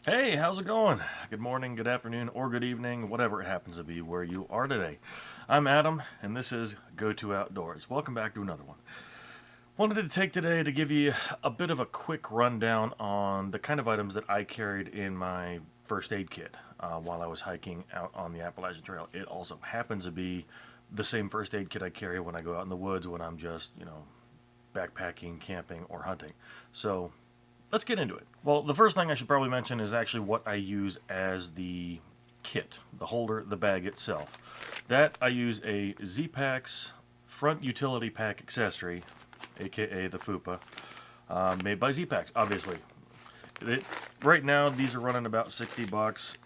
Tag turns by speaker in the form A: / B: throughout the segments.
A: Hey, how's it going? Good morning, good afternoon, or good evening, whatever it happens to be where you are today. I'm Adam, and this is Go To Outdoors. Welcome back to another one. Wanted to take today to give you a bit of a quick rundown on the kind of items that I carried in my first aid kit while I was hiking out on the Appalachian Trail. It also happens to be the same first aid kit I carry when I go out in the woods when I'm just, backpacking, camping, or hunting. So let's get into it. Well, the first thing I should probably mention is actually what I use as the kit, the holder, the bag itself. That I use a Z-Packs front utility pack accessory, aka the Fupa, made by Z-Packs, obviously. It, right now, these are running about 60 bucks.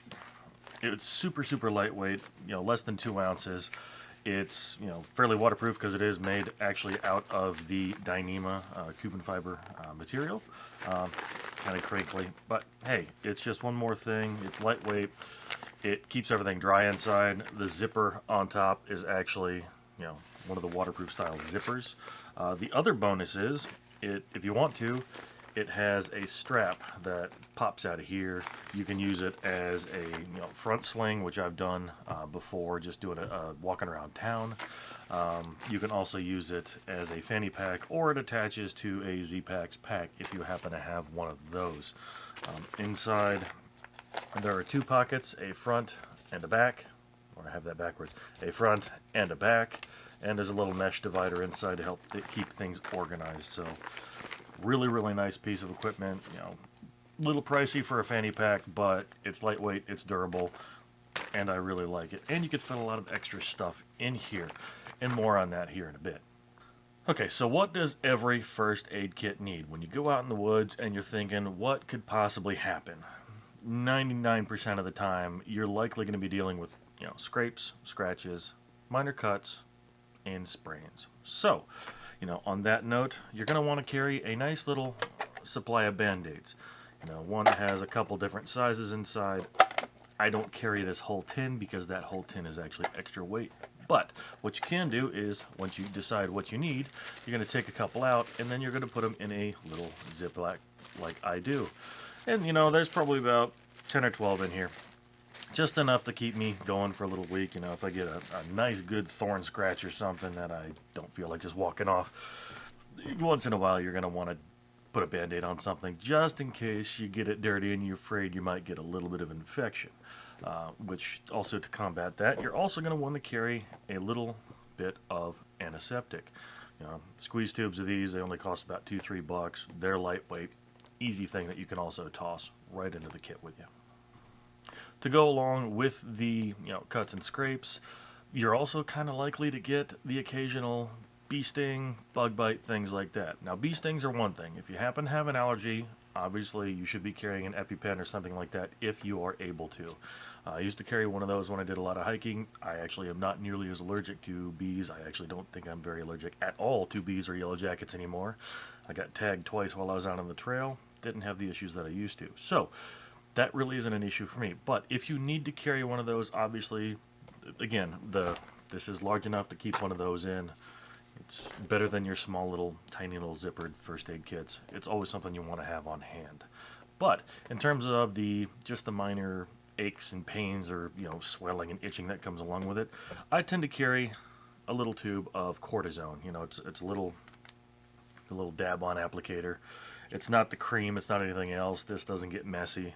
A: It's super, super lightweight, less than 2 ounces. It's fairly waterproof because it is made actually out of the Dyneema Cuban fiber material. Kind of crinkly, but hey, it's just one more thing. It's lightweight. It keeps everything dry inside. The zipper on top is actually one of the waterproof style zippers. The other bonus is if you want to, it has a strap that pops out of here. You can use it as a front sling, which I've done before, just doing a walking around town. You can also use it as a fanny pack, or it attaches to a Z-Packs pack if you happen to have one of those. Inside, there are two pockets, a front and a back, or I have that backwards, a front and a back, and there's a little mesh divider inside to help keep things organized. So really, really nice piece of equipment. Little pricey for a fanny pack, but it's lightweight, it's durable, and I really like it. And you could fit a lot of extra stuff in here, and more on that here in a bit. Okay, so what does every first aid kit need? When you go out in the woods and you're thinking, what could possibly happen? 99% of the time, you're likely going to be dealing with, scrapes, scratches, minor cuts, and sprains. So, on that note, you're going to want to carry a nice little supply of Bandaids. One has a couple different sizes inside. I don't carry this whole tin because that whole tin is actually extra weight. But what you can do is, once you decide what you need, you're going to take a couple out, and then you're going to put them in a little Ziploc like I do. And, there's probably about 10 or 12 in here. Just enough to keep me going for a little week. If I get a nice good thorn scratch or something that I don't feel like just walking off, once in a while you're going to want to put a Band-Aid on something just in case you get it dirty and you're afraid you might get a little bit of infection. Which also, to combat that, you're also going to want to carry a little bit of antiseptic. Squeeze tubes of these, they only cost about $2-3. They're lightweight, easy thing that you can also toss right into the kit with you. To go along with the cuts and scrapes, you're also kind of likely to get the occasional bee sting, bug bite, things like that. Now, bee stings are one thing. If you happen to have an allergy, obviously you should be carrying an EpiPen or something like that if you are able to. I used to carry one of those when I did a lot of hiking. I actually am not nearly as allergic to bees. I actually don't think I'm very allergic at all to bees or yellow jackets anymore. I got tagged twice while I was out on the trail. Didn't have the issues that I used to. So that really isn't an issue for me. But if you need to carry one of those, obviously, again, this is large enough to keep one of those in. It's better than your small little, tiny little zippered first aid kits. It's always something you want to have on hand. But in terms of just the minor aches and pains or swelling and itching that comes along with it, I tend to carry a little tube of cortisone. It's a little dab-on applicator. It's not the cream. It's not anything else. This doesn't get messy.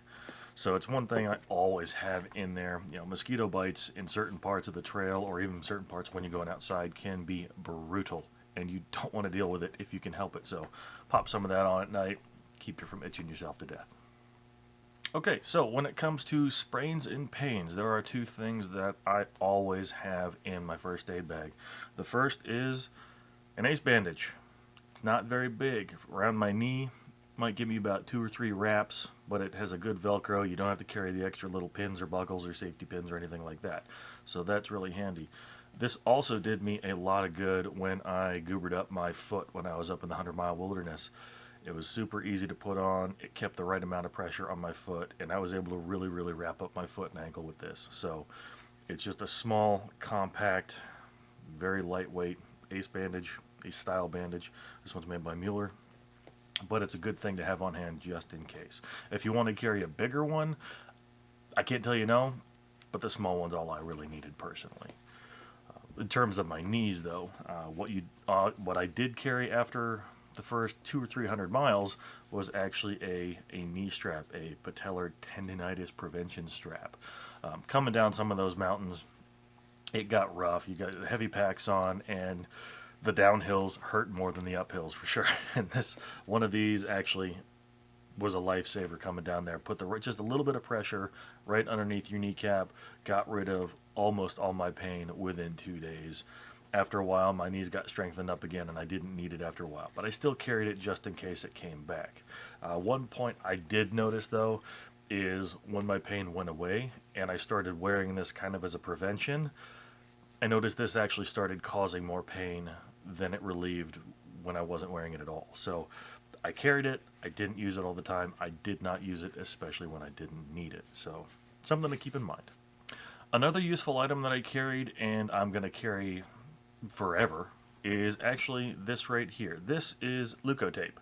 A: So it's one thing I always have in there. Mosquito bites in certain parts of the trail or even certain parts when you're going outside can be brutal, and you don't want to deal with it if you can help it. So pop some of that on at night, keep you from itching yourself to death. Okay, so when it comes to sprains and pains, there are two things that I always have in my first aid bag. The first is an ace bandage. It's not very big. Around my knee, might give me about 2 or 3 wraps, but it has a good Velcro. You don't have to carry the extra little pins or buckles or safety pins or anything like that. So that's really handy. This also did me a lot of good when I goobered up my foot when I was up in the 100-mile wilderness. It was super easy to put on. It kept the right amount of pressure on my foot, and I was able to really, really wrap up my foot and ankle with this. So it's just a small, compact, very lightweight ace bandage, ace style bandage. This one's made by Mueller. but it's a good thing to have on hand just in case. If you want to carry a bigger one, I can't tell you no, but the small one's all I really needed personally. In terms of my knees, though, what I did carry after the first 200 or 300 miles was actually a knee strap, a patellar tendinitis prevention strap. Coming down some of those mountains, it got rough. You got heavy packs on, and the downhills hurt more than the uphills for sure. And this one of these actually was a lifesaver coming down there. Put just a little bit of pressure right underneath your kneecap, got rid of almost all my pain within 2 days. After a while, my knees got strengthened up again, and I didn't need it after a while. But I still carried it just in case it came back. One point I did notice, though, is when my pain went away and I started wearing this kind of as a prevention, I noticed this actually started causing more pain than it relieved when I wasn't wearing it at all. So I carried it. I didn't use it all the time. I did not use it, especially when I didn't need it. So something to keep in mind. Another useful item that I carried, and I'm going to carry forever, is actually this right here. This is Lupo Tape.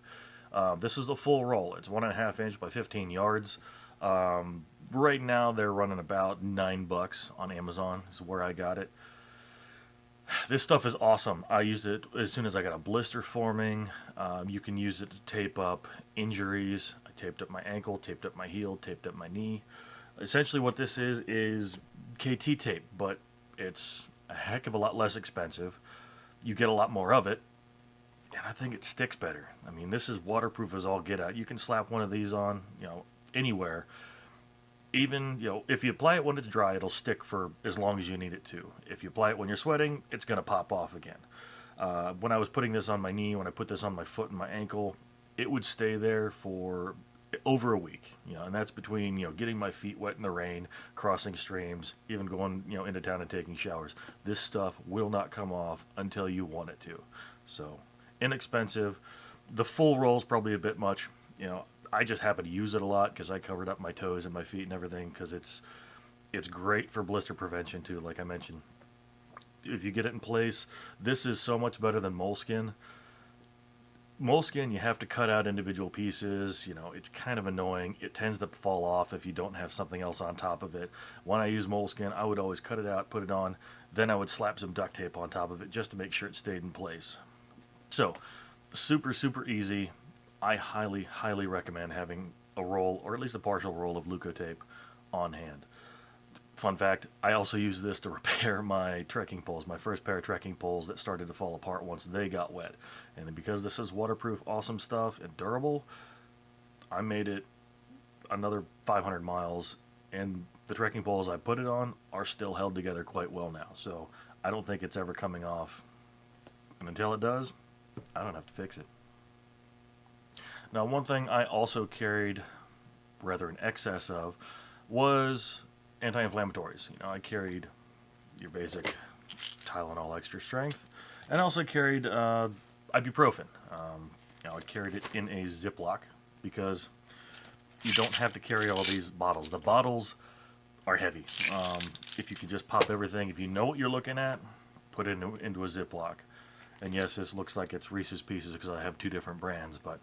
A: This is a full roll. It's 1.5 inch by 15 yards. Right now they're running about $9 on Amazon is where I got it. This stuff is awesome. I used it as soon as I got a blister forming. You can use it to tape up injuries. I taped up my ankle, taped up my heel, taped up my knee. Essentially what this is KT tape, but it's a heck of a lot less expensive. You get a lot more of it, and I think it sticks better. I mean, this is waterproof as all get out. You can slap one of these on, anywhere. Even, if you apply it when it's dry, it'll stick for as long as you need it to. If you apply it when you're sweating, it's going to pop off again. When I was putting this on my knee, when I put this on my foot and my ankle, it would stay there for over a week, and that's between, getting my feet wet in the rain, crossing streams, even going, into town and taking showers. This stuff will not come off until you want it to. So, inexpensive. The full roll's probably a bit much, I just happen to use it a lot because I covered up my toes and my feet and everything because it's great for blister prevention too, like I mentioned. If you get it in place, this is so much better than moleskin. Moleskin, you have to cut out individual pieces. It's kind of annoying. It tends to fall off if you don't have something else on top of it. When I use moleskin, I would always cut it out, put it on, then I would slap some duct tape on top of it just to make sure it stayed in place. So, super, super easy. I highly, highly recommend having a roll, or at least a partial roll of Lupo Tape on hand. Fun fact, I also used this to repair my trekking poles, my first pair of trekking poles that started to fall apart once they got wet. And then because this is waterproof, awesome stuff, and durable, I made it another 500 miles, and the trekking poles I put it on are still held together quite well now. So I don't think it's ever coming off. And until it does, I don't have to fix it. Now, one thing I also carried, rather in excess of, was anti-inflammatories. I carried your basic Tylenol extra strength, and I also carried ibuprofen. I carried it in a Ziploc because you don't have to carry all these bottles. The bottles are heavy. If you can just pop everything, if you know what you're looking at, put it into a Ziploc. And yes, this looks like it's Reese's Pieces because I have two different brands, but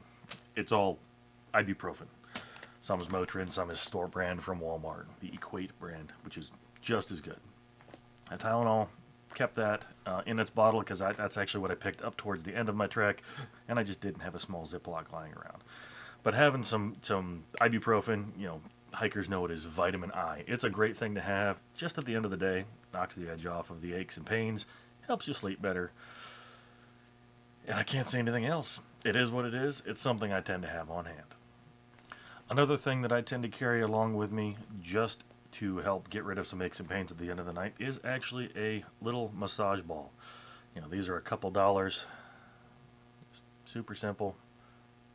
A: it's all ibuprofen. Some is Motrin, some is store brand from Walmart, the Equate brand, which is just as good. Tylenol, kept that in its bottle because that's actually what I picked up towards the end of my trek, and I just didn't have a small Ziploc lying around. But having some ibuprofen, hikers know it is vitamin I. It's a great thing to have just at the end of the day. Knocks the edge off of the aches and pains, helps you sleep better. And I can't say anything else. It is what it is. It's something I tend to have on hand. Another thing that I tend to carry along with me just to help get rid of some aches and pains at the end of the night is actually a little massage ball. These are a couple dollars. Super simple.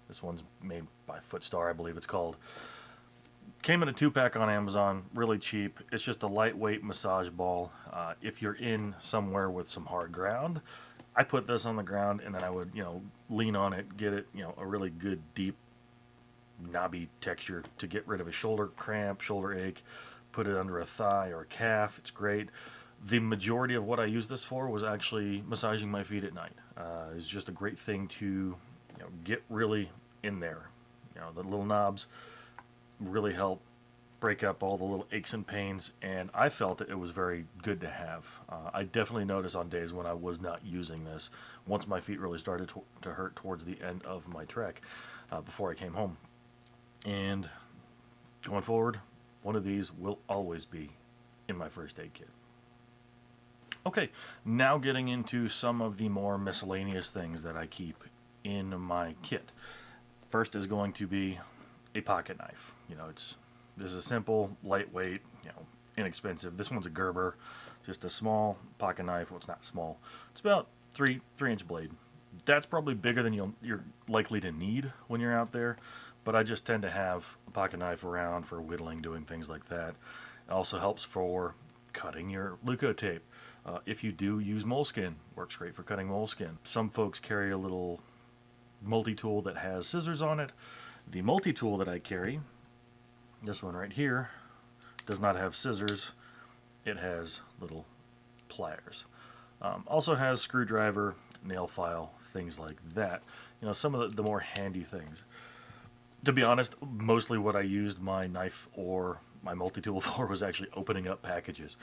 A: This one's made by Footstar, I believe it's called. Came in a 2-pack on Amazon, really cheap. It's just a lightweight massage ball. If you're in somewhere with some hard ground, I put this on the ground and then I would, lean on it, get it, a really good deep knobby texture to get rid of a shoulder cramp, shoulder ache, put it under a thigh or a calf. It's great. The majority of what I used this for was actually massaging my feet at night. It's just a great thing to get really in there. You know, the little knobs really help break up all the little aches and pains, and I felt it was very good to have. I definitely noticed on days when I was not using this, once my feet really started to hurt towards the end of my trek before I came home. And going forward, one of these will always be in my first aid kit. Okay, now getting into some of the more miscellaneous things that I keep in my kit. First is going to be a pocket knife. You know, this is simple, lightweight, you know, inexpensive. This one's a Gerber, just a small pocket knife. Well, it's not small. It's about 3-inch blade. That's probably bigger than you're likely to need when you're out there, but I just tend to have a pocket knife around for whittling, doing things like that. It also helps for cutting your Lupo tape. If you do use moleskin, works great for cutting moleskin. Some folks carry a little multi-tool that has scissors on it. The multi-tool that I carry, this one right here, does not have scissors. It has little pliers. Also has screwdriver, nail file, things like that. You know, some of the more handy things. To be honest, mostly what I used my knife or my multi-tool for was actually opening up packages.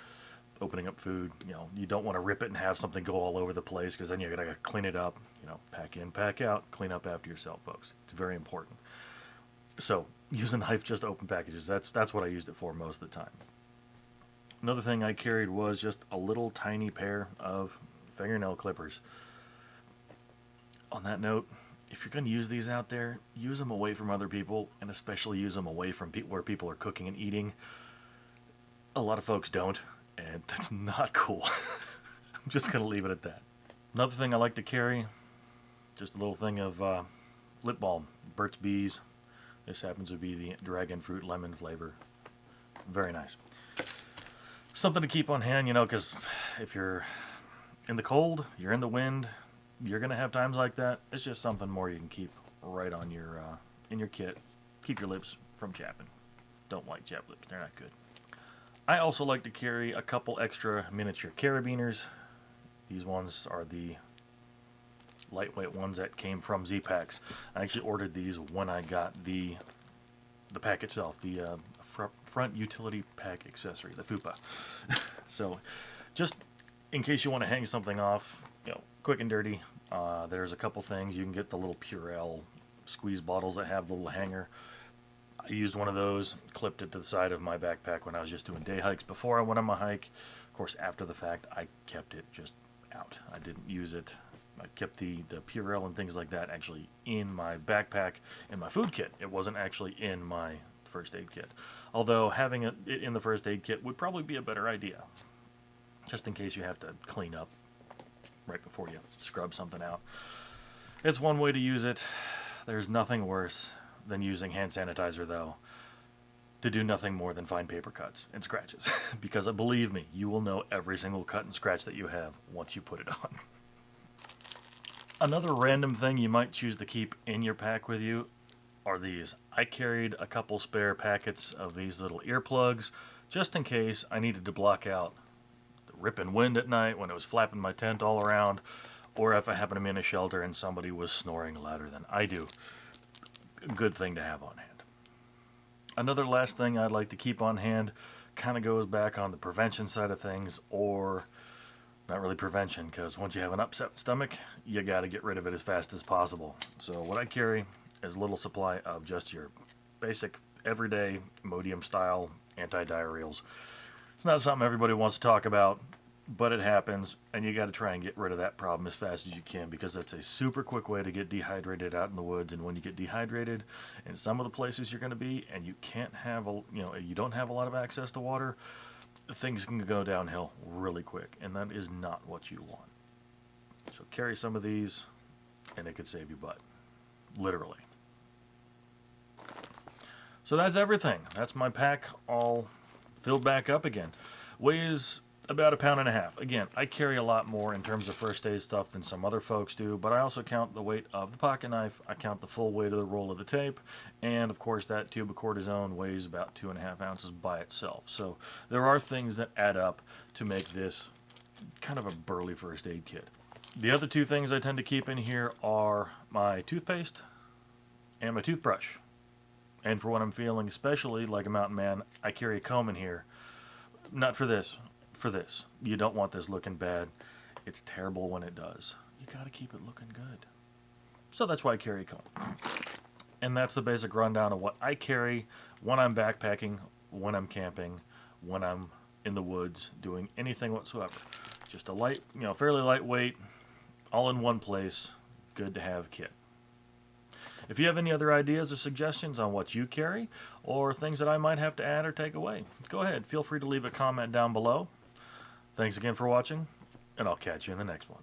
A: Opening up food. You know, you don't want to rip it and have something go all over the place, because then you gotta clean it up. You know, pack in, pack out, clean up after yourself, folks. It's very important. So use a knife just to open packages. That's what I used it for most of the time. Another thing I carried was just a little tiny pair of fingernail clippers. On that note, if you're going to use these out there, use them away from other people, and especially use them away from where people are cooking and eating. A lot of folks don't, and that's not cool. I'm just going to leave it at that. Another thing I like to carry, just a little thing of lip balm, Burt's Bees. This happens to be the dragon fruit lemon flavor. Very nice. Something to keep on hand, you know, because if you're in the cold, you're in the wind, you're going to have times like that. It's just something more you can keep right on your in your kit. Keep your lips from chapping. Don't like chapped lips. They're not good. I also like to carry a couple extra miniature carabiners. These ones are the lightweight ones that came from Z-Packs. I actually ordered these when I got the pack itself, the front utility pack accessory, the Fupa. So, just in case you want to hang something off, you know, quick and dirty, there's a couple things. You can get the little Purell squeeze bottles that have the little hanger. I used one of those, clipped it to the side of my backpack when I was just doing day hikes before I went on my hike. Of course, after the fact, I kept it just out. I didn't use it. I kept the Purell and things like that actually in my backpack in my food kit. It wasn't actually in my first aid kit. Although having it in the first aid kit would probably be a better idea, just in case you have to clean up right before you scrub something out. It's one way to use it. There's nothing worse than using hand sanitizer, though, to do nothing more than find paper cuts and scratches. Because believe me, you will know every single cut and scratch that you have once you put it on. Another random thing you might choose to keep in your pack with you are these. I carried a couple spare packets of these little earplugs just in case I needed to block out the ripping wind at night when it was flapping my tent all around, or if I happen to be in a shelter and somebody was snoring louder than I do. A good thing to have on hand. Another last thing I'd like to keep on hand kind of goes back on the prevention side of things, or not really prevention, because once you have an upset stomach, you got to get rid of it as fast as possible. So what I carry is a little supply of just your basic everyday Imodium style antidiarrheals. It's not something everybody wants to talk about, but it happens, and you got to try and get rid of that problem as fast as you can, because it's a super quick way to get dehydrated out in the woods. And when you get dehydrated in some of the places you're going to be, and you can't have you don't have a lot of access to water, things can go downhill really quick, and that is not what you want. So carry some of these, and it could save you butt, literally. So that's everything. That's my pack all filled back up again. Weighs about 1.5 pounds. Again, I carry a lot more in terms of first aid stuff than some other folks do, but I also count the weight of the pocket knife, I count the full weight of the roll of the tape, and of course that tube of cortisone weighs about 2.5 ounces by itself. So there are things that add up to make this kind of a burly first aid kit. The other two things I tend to keep in here are my toothpaste and my toothbrush. And for when I'm feeling especially like a mountain man, I carry a comb in here. Not for this. For this. You don't want this looking bad. It's terrible when it does. You gotta keep it looking good. So that's why I carry a comb. And that's the basic rundown of what I carry when I'm backpacking, when I'm camping, when I'm in the woods, doing anything whatsoever. Just a light, fairly lightweight, all in one place, good to have kit. If you have any other ideas or suggestions on what you carry, or things that I might have to add or take away, go ahead. Feel free to leave a comment down below. Thanks again for watching, and I'll catch you in the next one.